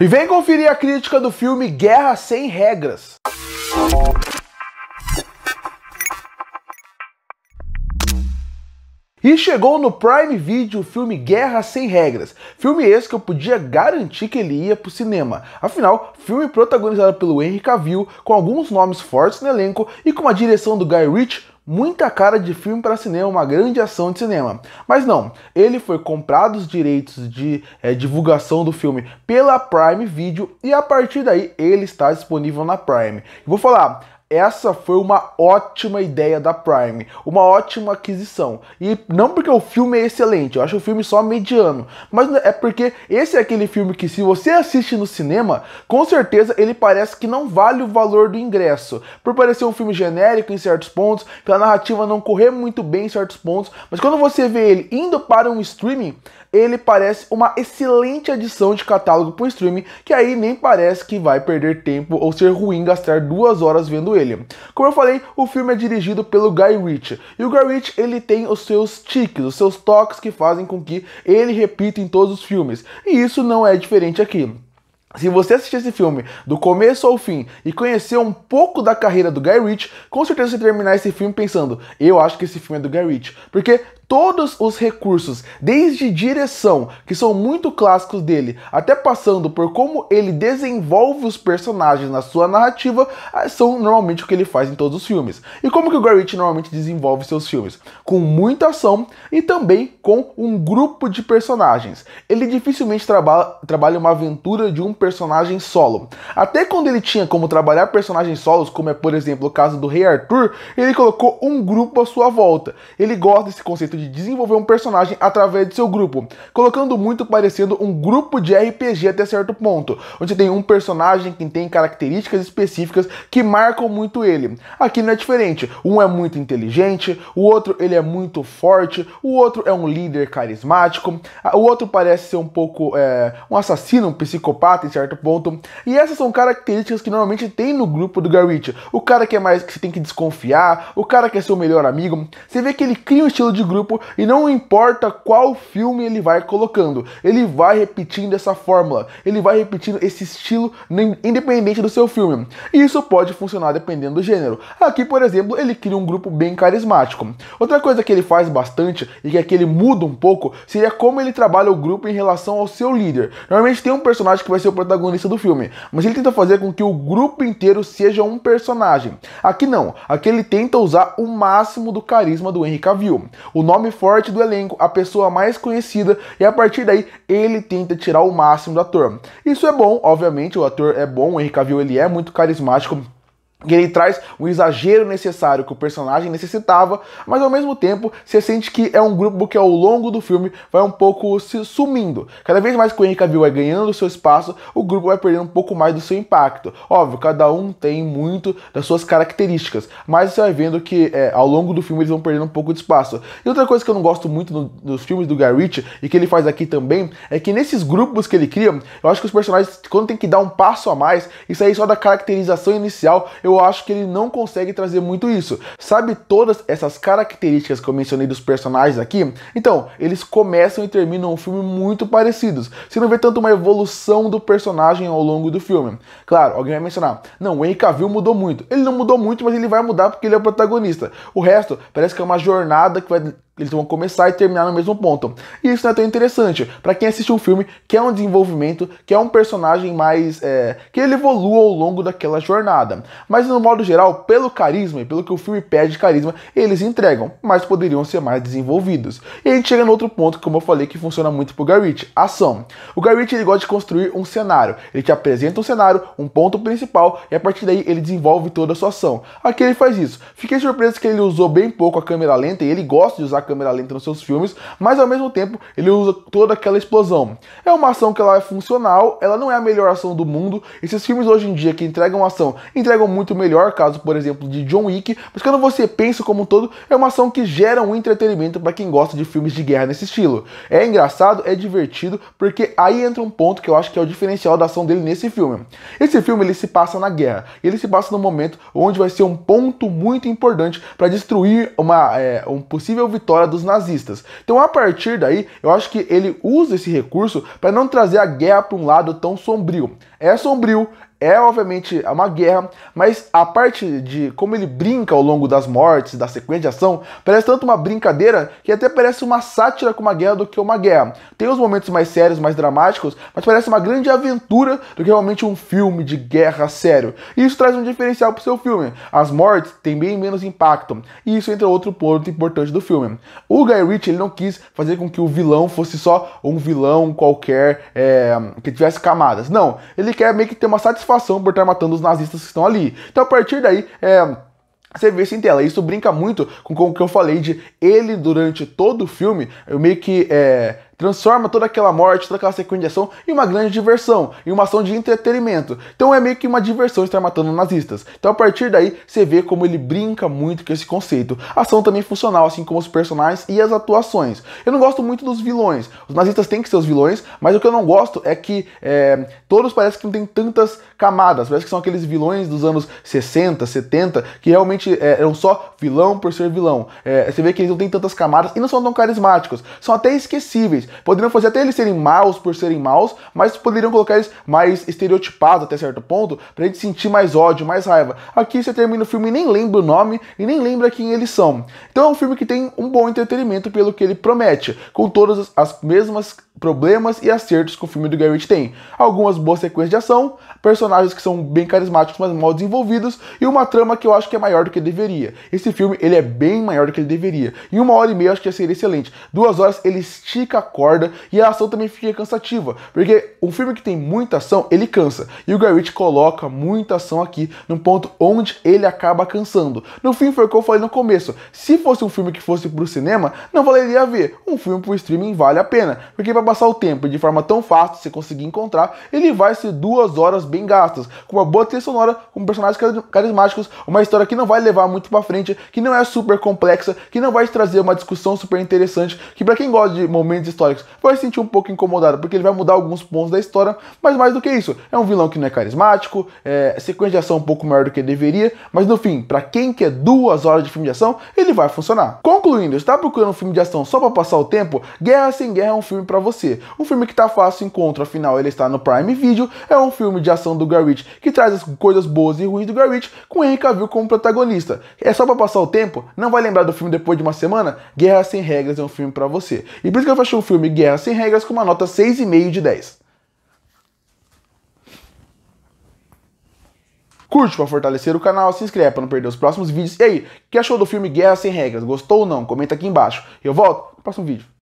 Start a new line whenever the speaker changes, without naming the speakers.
E vem conferir a crítica do filme Guerra Sem Regras. E chegou no Prime Video o filme Guerra Sem Regras. Filme esse que eu podia garantir que ele ia pro cinema. Afinal, filme protagonizado pelo Henry Cavill, com alguns nomes fortes no elenco e com a direção do Guy Ritchie, muita cara de filme para cinema, uma grande ação de cinema. Mas não, ele foi comprado os direitos de divulgação do filme pela Prime Video e a partir daí ele está disponível na Prime. E vou falar, essa foi uma ótima ideia da Prime, uma ótima aquisição. E não porque o filme é excelente, eu acho o filme só mediano, mas é porque esse é aquele filme que se você assiste no cinema, com certeza ele parece que não vale o valor do ingresso, por parecer um filme genérico em certos pontos, pela narrativa não correr muito bem em certos pontos, mas quando você vê ele indo para um streaming, ele parece uma excelente adição de catálogo para o streaming, que aí nem parece que vai perder tempo ou ser ruim gastar 2 horas vendo ele. Como eu falei, o filme é dirigido pelo Guy Ritchie, e o Guy Ritchie ele tem os seus tiques, os seus toques que fazem com que ele repita em todos os filmes, e isso não é diferente aqui. Se você assistir esse filme do começo ao fim e conhecer um pouco da carreira do Guy Ritchie, com certeza você terminar esse filme pensando, eu acho que esse filme é do Guy Ritchie, porque todos os recursos, desde direção, que são muito clássicos dele, até passando por como ele desenvolve os personagens na sua narrativa, são normalmente o que ele faz em todos os filmes. E como que o Guy Ritchie normalmente desenvolve seus filmes? Com muita ação e também com um grupo de personagens. Ele dificilmente trabalha uma aventura de um personagem solo. Até quando ele tinha como trabalhar personagens solos, como é por exemplo o caso do Rei Arthur, ele colocou um grupo à sua volta. Ele gosta desse conceito de desenvolver um personagem através de seu grupo, colocando muito parecendo um grupo de RPG até certo ponto, onde tem um personagem que tem características específicas que marcam muito ele. Aqui não é diferente, um é muito inteligente, o outro ele é muito forte, o outro é um líder carismático, o outro parece ser um pouco um assassino, um psicopata em certo ponto, e essas são características que normalmente tem no grupo do Guy Ritchie. O cara que é mais que você tem que desconfiar, o cara que é seu melhor amigo, você vê que ele cria um estilo de grupo e não importa qual filme ele vai colocando, ele vai repetindo essa fórmula, ele vai repetindo esse estilo independente do seu filme. E isso pode funcionar dependendo do gênero. Aqui, por exemplo, ele cria um grupo bem carismático. Outra coisa que ele faz bastante e que aqui ele muda um pouco seria como ele trabalha o grupo em relação ao seu líder. Normalmente tem um personagem que vai ser o protagonista do filme, mas ele tenta fazer com que o grupo inteiro seja um personagem. Aqui não, aqui ele tenta usar o máximo do carisma do Henry Cavill, o nome forte do elenco, a pessoa mais conhecida, e a partir daí ele tenta tirar o máximo do ator. Isso é bom, obviamente, o ator é bom, o Henry Cavill ele é muito carismático, que ele traz o exagero necessário que o personagem necessitava, mas ao mesmo tempo você sente que é um grupo que ao longo do filme vai um pouco se sumindo. Cada vez mais que o Henry Cavill vai ganhando o seu espaço, o grupo vai perdendo um pouco mais do seu impacto. Óbvio, cada um tem muito das suas características, mas você vai vendo que ao longo do filme eles vão perdendo um pouco de espaço. E outra coisa que eu não gosto muito dos filmes do Guy Ritchie, e que ele faz aqui também, é que nesses grupos que ele cria, eu acho que os personagens, quando tem que dar um passo a mais, isso aí só da caracterização inicial, eu acho que ele não consegue trazer muito isso. Sabe todas essas características que eu mencionei dos personagens aqui? Então, eles começam e terminam o filme muito parecidos. Você não vê tanto uma evolução do personagem ao longo do filme. Claro, alguém vai mencionar, não, o Henry Cavill mudou muito. Ele não mudou muito, mas ele vai mudar porque ele é o protagonista. O resto parece que é uma jornada que eles vão começar e terminar no mesmo ponto. E isso não é tão interessante para quem assiste um filme que é um desenvolvimento, que é um personagem mais que ele evolua ao longo daquela jornada. Mas no modo geral, pelo carisma e pelo que o filme pede de carisma, eles entregam, mas poderiam ser mais desenvolvidos. E a gente chega no outro ponto, como eu falei, que funciona muito pro Guy Ritchie, ação. O Guy Ritchie ele gosta de construir um cenário. Ele te apresenta um cenário, um ponto principal, e a partir daí ele desenvolve toda a sua ação. Aqui ele faz isso. Fiquei surpreso que ele usou bem pouco a câmera lenta, e ele gosta de usar câmera lenta nos seus filmes, mas ao mesmo tempo ele usa toda aquela explosão. É uma ação que ela é funcional, ela não é a melhor ação do mundo. Esses filmes hoje em dia que entregam ação, entregam muito melhor, caso por exemplo de John Wick, mas quando você pensa como um todo, é uma ação que gera um entretenimento para quem gosta de filmes de guerra nesse estilo. É engraçado, é divertido, porque aí entra um ponto que eu acho que é o diferencial da ação dele nesse filme. Esse filme ele se passa na guerra, e ele se passa no momento onde vai ser um ponto muito importante para destruir uma possível vitória vitória dos nazistas. Então, a partir daí, eu acho que ele usa esse recurso para não trazer a guerra para um lado tão sombrio. É sombrio, é obviamente uma guerra, mas a parte de como ele brinca ao longo das mortes, da sequência de ação, parece tanto uma brincadeira que até parece uma sátira com uma guerra do que uma guerra. Tem os momentos mais sérios, mais dramáticos, mas parece uma grande aventura do que realmente um filme de guerra sério. E isso traz um diferencial pro seu filme. As mortes têm bem menos impacto. E isso entra outro ponto importante do filme. O Guy Ritchie, ele não quis fazer com que o vilão fosse só um vilão qualquer, que tivesse camadas. Não, ele quer meio que ter uma satisfação por estar matando os nazistas que estão ali. Então, a partir daí, você vê isso em tela. Isso brinca muito com o que eu falei de ele, durante todo o filme, eu meio que transforma toda aquela morte, toda aquela sequência de ação em uma grande diversão, em uma ação de entretenimento. Então é meio que uma diversão estar matando nazistas. Então a partir daí você vê como ele brinca muito com esse conceito. A ação também é funcional, assim como os personagens e as atuações. Eu não gosto muito dos vilões. Os nazistas têm que ser os vilões, mas o que eu não gosto é que todos parecem que não tem tantas camadas. Parece que são aqueles vilões dos anos 60, 70, que realmente eram só vilão por ser vilão. Você vê que eles não têm tantas camadas e não são tão carismáticos. São até esquecíveis. Poderiam fazer até eles serem maus por serem maus, mas poderiam colocar eles mais estereotipados até certo ponto, pra gente sentir mais ódio, mais raiva. Aqui você termina o filme e nem lembra o nome e nem lembra quem eles são. Então é um filme que tem um bom entretenimento pelo que ele promete, com todas as mesmas problemas e acertos que o filme do Guy Ritchie tem. Algumas boas sequências de ação, personagens que são bem carismáticos, mas mal desenvolvidos, e uma trama que eu acho que é maior do que deveria. Esse filme, ele é bem maior do que ele deveria. Em 1h30 eu acho que ia ser excelente. 2 horas ele estica a corda e a ação também fica cansativa, porque um filme que tem muita ação, ele cansa. E o Guy Ritchie coloca muita ação aqui, num ponto onde ele acaba cansando. No fim, foi o que eu falei no começo. Se fosse um filme que fosse pro cinema, não valeria a ver. Um filme pro streaming vale a pena, porque para passar o tempo de forma tão fácil, você conseguir encontrar, ele vai ser 2 horas bem gastas, com uma boa trilha sonora, com personagens carismáticos, uma história que não vai levar muito pra frente, que não é super complexa, que não vai trazer uma discussão super interessante, que pra quem gosta de momentos históricos vai se sentir um pouco incomodado, porque ele vai mudar alguns pontos da história, mas mais do que isso, é um vilão que não é carismático, sequência de ação um pouco maior do que deveria, mas no fim, pra quem quer 2 horas de filme de ação, ele vai funcionar. Concluindo, está procurando um filme de ação só pra passar o tempo? Guerra Sem Guerra é um filme pra você. Um filme que tá fácil encontro, afinal ele está no Prime Video, é um filme de ação do Guy Ritchie que traz as coisas boas e ruins do Guy Ritchie, com Henry Cavill como protagonista. É só pra passar o tempo? Não vai lembrar do filme depois de uma semana? Guerra Sem Regras é um filme pra você. E por isso que eu achei o filme Guerra Sem Regras com uma nota 6,5 de 10. Curte para fortalecer o canal, se inscreve para não perder os próximos vídeos. E aí, o que achou do filme Guerra Sem Regras? Gostou ou não? Comenta aqui embaixo. Eu volto no próximo vídeo.